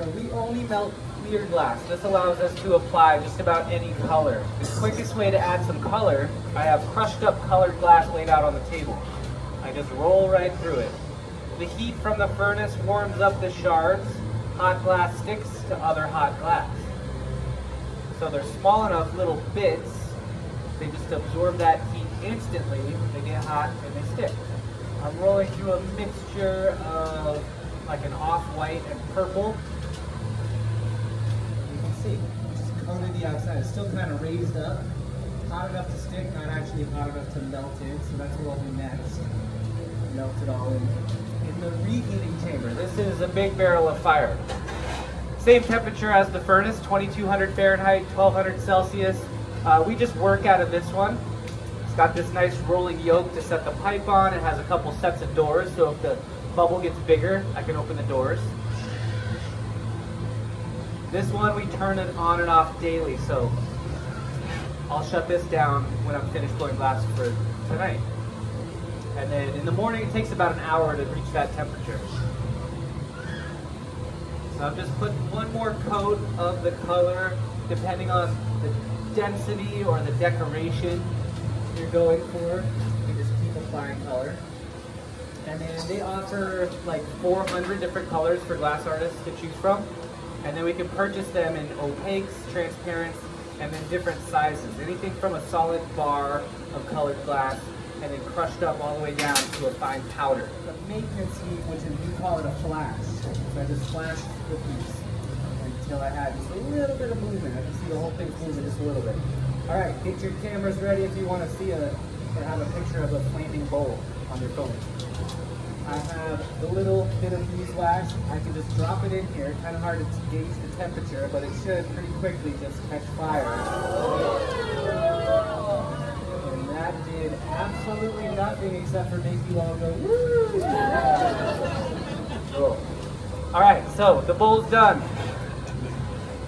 So we only melt clear glass. This allows us to apply just about any color. The quickest way to add some color, I have crushed up colored glass laid out on the table. I just roll right through it. The heat from the furnace warms up the shards. Hot glass sticks to other hot glass. So they're small enough little bits, they just absorb that heat instantly, they get hot and they stick. I'm rolling through a mixture of like an off-white and purple. You can see, just coated the outside. It's still kind of raised up. Hot enough to stick, not actually hot enough to melt in, so that's what I'll do next. Melt it all in. In the reheating chamber, this is a big barrel of fire. Same temperature as the furnace, 2200 Fahrenheit, 1200 Celsius. We just work out of this one. It's got this nice rolling yoke to set the pipe on. It has a couple sets of doors, so if the bubble gets bigger, I can open the doors. This one we turn it on and off daily, so I'll shut this down when I'm finished blowing glass for tonight. And then in the morning, it takes about an hour to reach that temperature. So I'm just putting one more coat of the color, depending on the density or the decoration you're going for. You just keep applying color. And then they offer like 400 different colors for glass artists to choose from. And then we can purchase them in opaques, transparents, and then different sizes. Anything from a solid bar of colored glass and then crushed up all the way down to a fine powder. The maintenance heat, which is, we call it a flash. So I just flashed the piece until I had just a little bit of movement. I can see the whole thing's moving just a little bit. All right, get your cameras ready if you want to see or have a picture of a flaming bowl on your phone. I have the little bit of beeswax. I can just drop it in here. Kind of hard to gauge the temperature, but it should pretty quickly just catch fire. And that did absolutely nothing except for make you all go, woo! Cool. All right, so the bowl's done.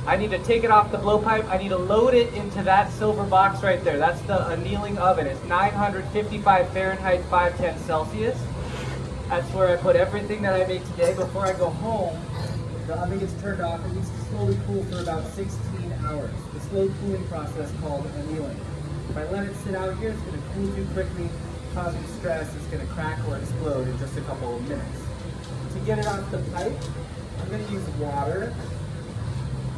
I need to take it off the blowpipe. I need to load it into that silver box right there. That's the annealing oven. It's 955 Fahrenheit, 510 Celsius. That's where I put everything that I make today. Before I go home, the oven gets turned off. It needs to slowly cool for about 16 hours. The slow cooling process called annealing. If I let it sit out here, it's going to cool too quickly, causing stress. It's going to crack or explode in just a couple of minutes. To get it off the pipe, I'm going to use water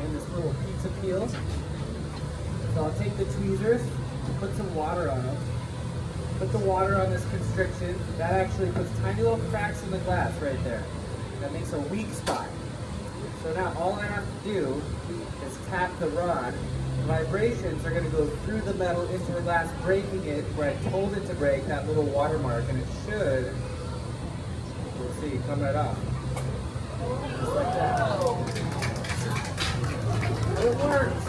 and this little pizza peel. So I'll take the tweezers, put some water on them. Put the water on this constriction. That actually puts tiny little cracks in the glass right there. That makes a weak spot. So now all I have to do is tap the rod. The vibrations are going to go through the metal into the glass, breaking it where I told it to break, that little watermark, and it should, we'll see, come right off. Just like that. It works!